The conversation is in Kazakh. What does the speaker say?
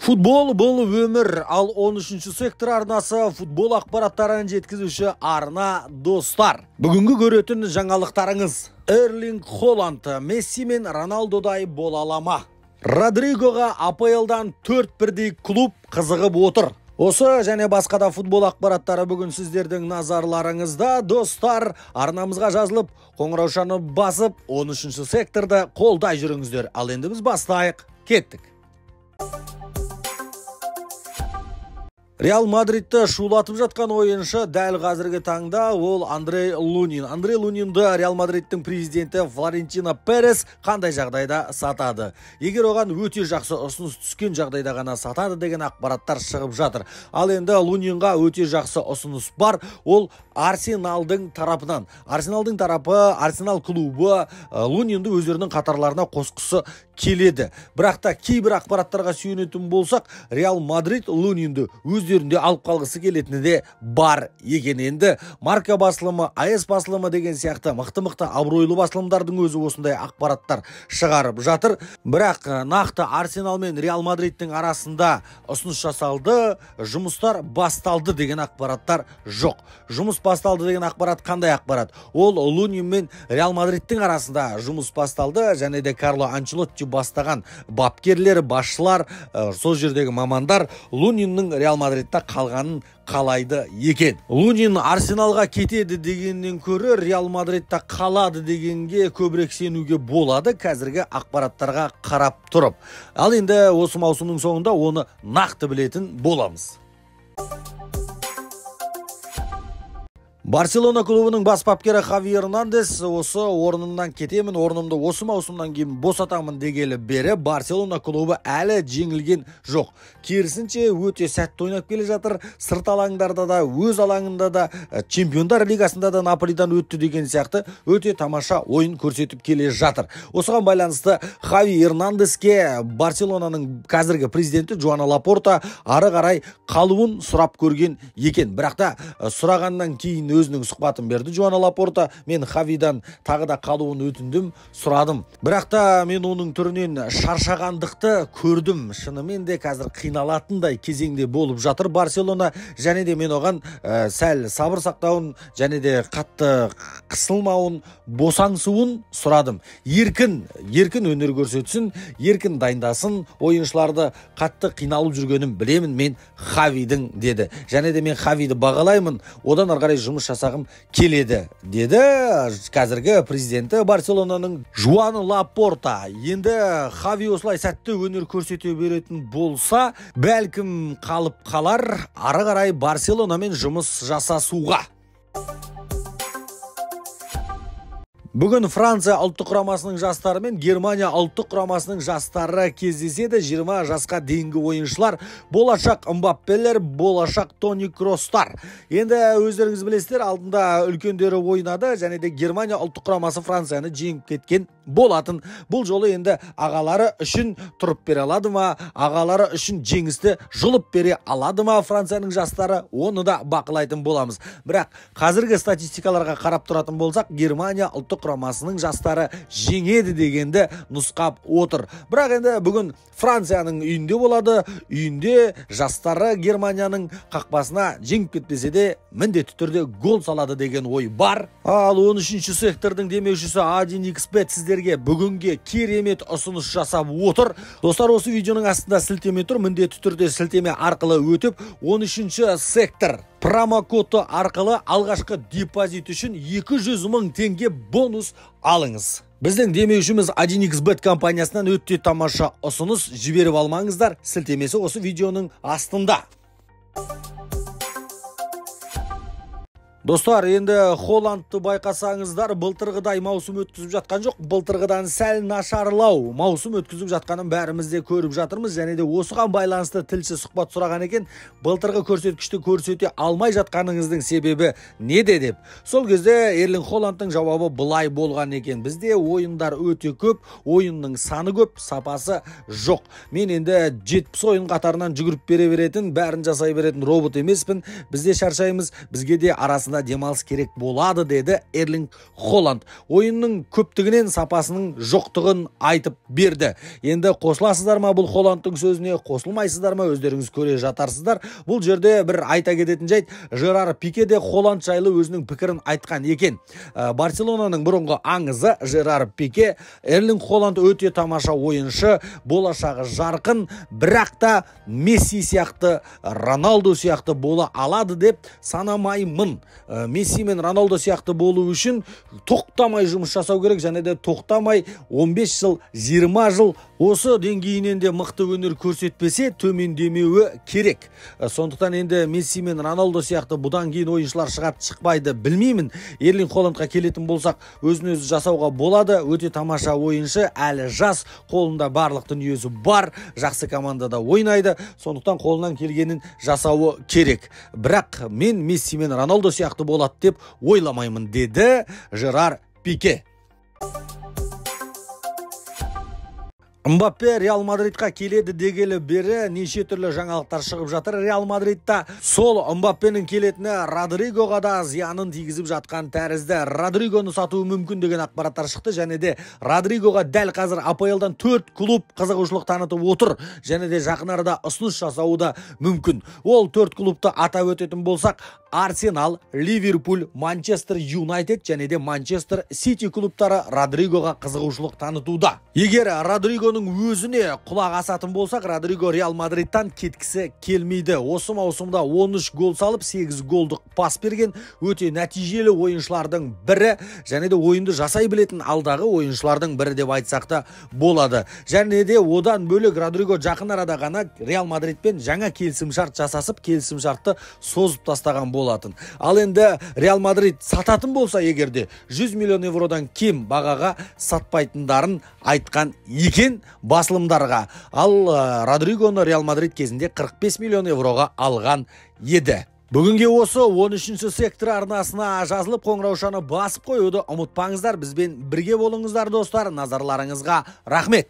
Футбол бұл өмір, ал 13-ші сектор арнасы футбол ақпараттарын жеткізуші арна достар. Бүгінгі көретін жаңалықтарыңыз: Эрлинг Холланд Месси мен Роналдодай бола алама? Родригоға АПЛ-дан 4-1 клуб қызығып отыр. Осы және басқа да футбол ақпараттары бүгін сіздердің назарларыңызда. Достар, арнамызға жазылып, қоңыраушаны басып, 13-ші секторды қолдай жүріңіздер. Ал енді біз бастайық. Кеттік. Реал Мадридті шулатып жатқан ойыншы дәл қазіргі таңда ол Андрей Лунин. Андрей Лунинді Реал Мадридтің президенті Флорентино Перес қандай жағдайда сатады? Егер оған өте жақсы ұсыныс түскен жағдайда ғана сатады деген ақпараттар шығып жатыр. Ал енді Лунинға өте жақсы ұсыныс бар. Ол Арсеналдың тарапынан. Арсеналдың тарапы, Арсенал клубы Лунинді өздерінің қатарларына қосқысы келеді. Бірақ та кейбір ақпараттарға сүйенетін болсақ, Реал Мадрид Лунинді өздерінде алып қалғысы келетіні де бар екен. Енді марка басылымы, АЭС басылымы деген сияқты мықты абыройлы басылымдардың өзі осындай ақпараттар шығарып жатыр. Бірақ нақты Арсенал мен Реал Мадридтің арасында ұсыныс жасалды, жұмыстар басталды деген ақпараттар жоқ. Жұмыс басталды деген ақпарат қандай ақпарат? Ол Лунин мен Реал Мадридтің арасында жұмыс басталды, және де Карло Анчелотти бастаған бапкерлер, басшылар, сол жердегі мамандар Луниннің Реал Мадридта қалғанын қалайды екен. Лунин Арсеналға кетеді дегеннен көрі Реал Мадридта қалады дегенге көбірек сенуге болады қазіргі ақпараттарға қарап тұрып. Ал енді осы маусымның соңында оны нақты білетін боламыз. Барселона клубының бас бапкері Хави Эрнандес осы орнынан кетемін, орнымды осы маусымнан кейін босатамын дегелі бері Барселона клубы әлі жеңілген жоқ. Керісінше өте сәтті ойнап келе жатыр. Сырт алаңдарда да, өз алаңында да, Чемпиондар лигасында да Наполидан өтті деген сияқты өте тамаша ойын көрсетіп келе жатыр. Осыған байланысты Хави Эрнандеске Барселонаның қазіргі президенті Жоан Лапорта ары қарай қалуын сұрап көрген екен. Бірақ та сұрағаннан кейін өзінің сұхбатын берді Жоан Лапорта. Мен Хавидан тағы да қалуын өтіндім, сұрадым. Бірақ та мен оның түрінен шаршағандықты көрдім. Шынымен де қазір қиналатындай кезеңде болып жатыр Барселона, және де мен оған сәл сабыр сақтауын, және де қатты қысылмауын, босаңсуын сұрадым. Еркін өнер көрсетсін, еркін дайындасын, ойыншыларды қатты қиналып жүргенін білемін мен Хавидің деді. Және де мен Хавиді бағалаймын, одан ары қарай жұмыс жасағым келеді деді қазіргі президенті Барселонаның Жоан Лапорта. Енді Хави осылай сәтті өнер көрсете беретін болса, бәлкім қалып қалар, ары қарай Барселонамен жұмыс жасасуға. Бүгін Франция ұлттық құрамасының жастары мен Германия ұлттық құрамасының жастары кездеседі. 20 жасқа дейінгі ойыншылар, болашақ Мбаппелер, болашақ Тони Кростар. Енді өздеріңіз білесіздер, алдында үлкендері ойнады, және де Германия ұлттық құрамасы Францияны жеңіп кеткен болатын. Бұл жолы енді ағалары үшін тұрып бере алады ма, ағалары үшін жеңісті жұлып бере алады ма Францияның жастары, оны да бақылайтын боламыз. Бірақ қазіргі статистикаларға қарап тұратын болсақ, Германия ұлттық құрамасының жастары жеңеді дегенді нұсқап отыр. Бірақ енді бүгін Францияның үйінде болады, үйінде жастары Германияның қақпасына жеңіп кетпесе де міндетті түрде гол салады деген ой бар. Ал 13-ші сектордың демеушісі A1xBet сіздерге бүгінге керемет ұсыныс жасап отыр. Достар, осы видеоның астында сілтеме тұр, міндетті түрде сілтеме арқылы өтіп 13-ші сектор промокоды арқылы алғашқы депозит үшін 200 мың теңге бонус алыңыз. Біздің демеушіміз A1xBet компаниясынан өте тамаша ұсыныс, жіберіп алмаңыздар, сілтемесі осы видеоның астында. Достар, енді Холландты байқасаңыздар, былтырғыдай маусым өткізіп жатқан жоқ, былтырғыдан сәл нашарлау маусым өткізіп жатқанын бәрімізде көріп жатырмыз, және де осыған байланысты тілші сұхбат сұраған екен, былтырғы көрсеткішті көрсете алмай жатқаныңыздың себебі неде деп. Сол кезде Эрлинг Холландтың жауабы былай болған екен: бізде ойындар өте көп, ойынның саны көп, сапасы жоқ. Мен енді 70 ойын қатарынан жүгіріп бере беретін, бәрін жасай беретін робот емеспін. Бізде шаршаймыз, бізге де арасында базасында демалыс керек болады, деді Эрлинг Холланд. Ойынның көптігінен сапасының жоқтығын айтып берді. Енді қосыласыздар ма бұл Холландтың сөзіне, қосылмайсыздар ма, өздеріңіз көре жатарсыздар. Бұл жерде бір айта кететін жайт, Жерар Пике де Холланд жайлы өзінің пікірін айтқан екен. Барселонаның бұрынғы аңызы Жерар Пике, Эрлинг Холланд өте тамаша ойыншы, болашағы жарқын, бірақ та Месси сияқты, Роналду сияқты бола алады деп санамаймын. Месси мен Роналду сияқты болу үшін тоқтамай жұмыс жасау керек, және де тоқтамай 15 жыл, 20 жыл осы деңгейінен де мықты өнер көрсетпесе төмендемеуі керек. Сондықтан енді Месси мен Роналду сияқты бұдан кейін ойыншылар шығады шықпайды білмеймін. Эрлинг Холландқа келетін болсақ, өзін-өзі жасауға болады, өте тамаша ойыншы, әлі жас, қолында барлық дүниесі бар, жақсы командада ойнайды, сондықтан қолынан келгенін жасауы керек. Бірақ мен Месси мен Роналду сияқты болады деп ойламаймын, деді Жерар Пике. Мбаппе Реал Мадридқа келеді дегелі бері неше түрлі жаңалықтар шығып жатыр. Реал Мадридта сол Мбаппенің келетіні Родригоға да зиянын тигізіп жатқан тәрізді. Родригоны сатуы мүмкін деген ақпараттар шықты, және де Родригоға дәл қазір АПЛ-дан 4 клуб қызығушылық танытып отыр, және де жақын арада ұсыныс жасауы да мүмкін. Ол 4 клубты атап өтетін болсақ, Арсенал, Ливерпуль, Манчестер Юнайтед және де Манчестер Сити клубтары Родригоға қызығушылық танытуда. Егер Родригоның өзіне құлақ асатын болсақ, Родриго Реал Мадридтан кеткісі келмейді. Осы маусымда 13 гол салып, 8 голдық пас берген өте нәтижелі ойыншылардың бірі, және де ойынды жасай білетін алдағы ойыншылардың бірі деп айтсақ та болады. Және де одан бөлек Родриго жақын арада ғана Реал Мадридпен жаңа келісімшарт жасасып, келісімшартты созып тастаған болатын. Ал енді Реал Мадрид сататын болса егерде 100 миллион евродан кем бағаға сатпайтындарын айтқан екен басылымдарға. Ал Родригоны Реал Мадрид кезінде 45 миллион евроға алған еді. Бүгінге осы 13-ші сектор арнасына жазылып қоңыраушаны басып қоюды ұмытпаңыздар. Бізбен бірге болыңыздар достар. Назарларыңызға рахмет.